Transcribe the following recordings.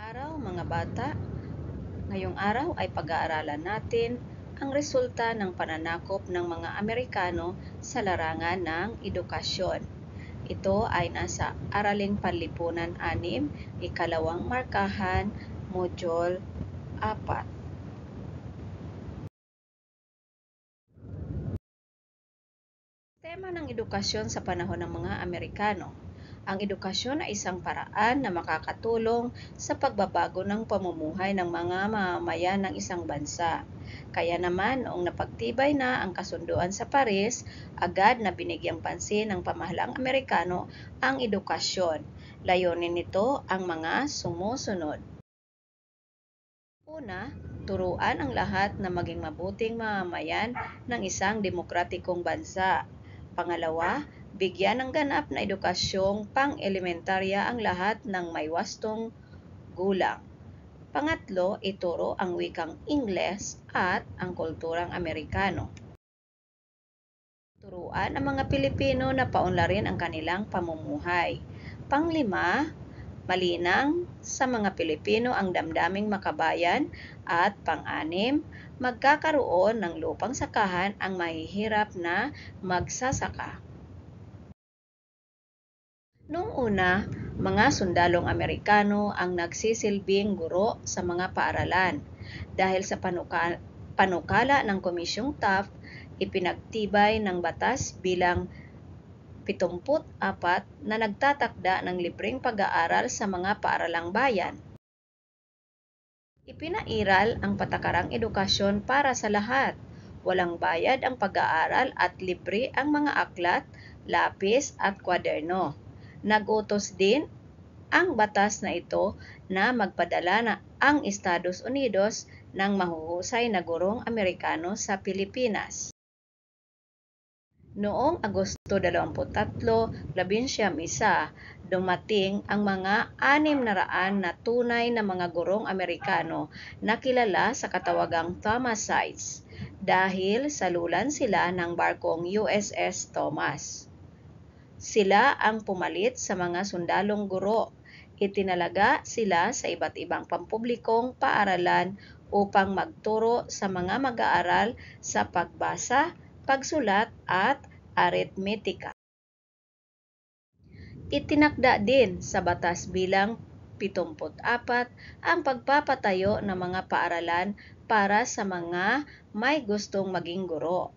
Araw mga bata, ngayong araw ay pag-aaralan natin ang resulta ng pananakop ng mga Amerikano sa larangan ng edukasyon. Ito ay nasa Araling Panlipunan 6, ikalawang markahan, Module 4. Tema ng edukasyon sa panahon ng mga Amerikano. Ang edukasyon ay isang paraan na makakatulong sa pagbabago ng pamumuhay ng mga mamamayan ng isang bansa. Kaya naman, noong napagtibay na ang kasunduan sa Paris, agad na binigyang pansin ng pamahalaang Amerikano ang edukasyon. Layunin nito ang mga sumusunod. Una, turuan ang lahat na maging mabuting mamamayan ng isang demokratikong bansa. Pangalawa, bigyan ng ganap na edukasyong pang-elementarya ang lahat ng may wastong gulang. Pangatlo, ituro ang wikang Ingles at ang kulturang Amerikano. Turuan ang mga Pilipino na paunlarin ang kanilang pamumuhay. Panglima, malinang sa mga Pilipino ang damdaming makabayan at pang-anim, magkakaroon ng lupang sakahan ang mahihirap na magsasaka. Noong una, mga sundalong Amerikano ang nagsisilbing guro sa mga paaralan. Dahil sa panukala ng Komisyong Taft, ipinagtibay ng batas bilang 74 na nagtatakda ng libreng pag-aaral sa mga paaralang bayan. Ipinairal ang patakarang edukasyon para sa lahat. Walang bayad ang pag-aaral at libre ang mga aklat, lapis at kwaderno. Nag-utos din ang batas na ito na magpadala na ang Estados Unidos ng mahuhusay na gurong Amerikano sa Pilipinas. Noong Agosto 23, 19, dumating ang mga 600 na tunay na mga gurong Amerikano na kilala sa katawagang Thomasites dahil salulan sila ng barkong USS Thomas. Sila ang pumalit sa mga sundalong guro. Itinalaga sila sa iba't ibang pampublikong paaralan upang magturo sa mga mag-aaral sa pagbasa, pagsulat at aritmetika. Itinakda din sa batas bilang 74 ang pagpapatayo ng mga paaralan para sa mga may gustong maging guro.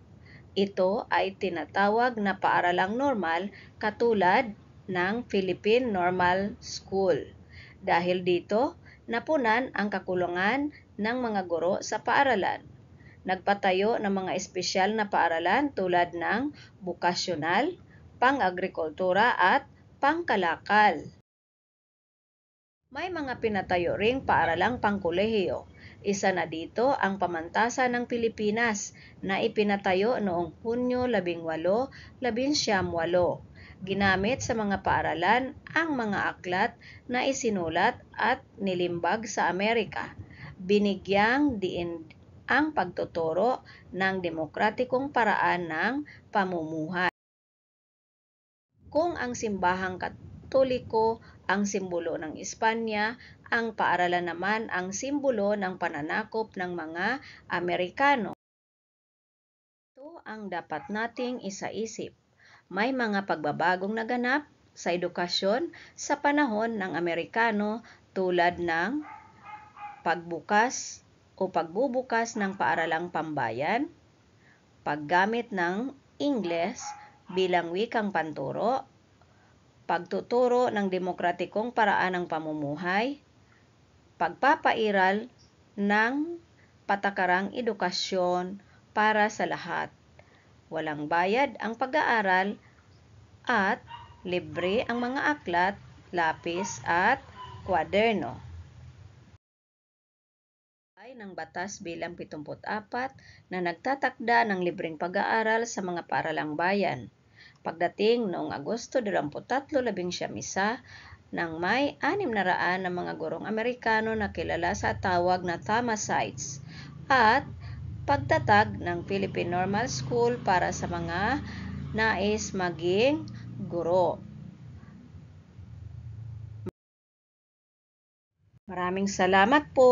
Ito ay tinatawag na paaralang normal katulad ng Philippine Normal School. Dahil dito, napunan ang kakulangan ng mga guro sa paaralan. Nagpatayo ng mga espesyal na paaralan tulad ng bukasyonal, pang-agrikultura at pangkalakal. May mga pinatayo ring paaralang pangkolehiyo. Isa na dito ang Pamantasan ng Pilipinas na ipinatayo noong Hunyo 18, 1918. Ginamit sa mga paaralan ang mga aklat na isinulat at nilimbag sa Amerika. Binigyang diin ang pagtuturo ng demokratikong paraan ng pamumuhay. Kung ang simbahang Katoliko ang simbolo ng Espanya, ang paaralan naman ang simbolo ng pananakop ng mga Amerikano. Ito ang dapat nating isaisip. May mga pagbabagong naganap sa edukasyon sa panahon ng Amerikano tulad ng pagbubukas ng paaralang pambayan, paggamit ng Ingles bilang wikang panturo, pagtuturo ng demokratikong paraan ng pamumuhay, pagpapairal ng patakarang edukasyon para sa lahat. Walang bayad ang pag-aaral at libre ang mga aklat, lapis at kwaderno. Ng batas bilang 74 na nagtatakda ng libreng pag-aaral sa mga paaralang bayan. Pagdating noong Agosto 23, 19, nang may 600 na mga gurong Amerikano na kilala sa tawag na Thomasites at pagtatag ng Philippine Normal School para sa mga nais maging guro. Maraming salamat po.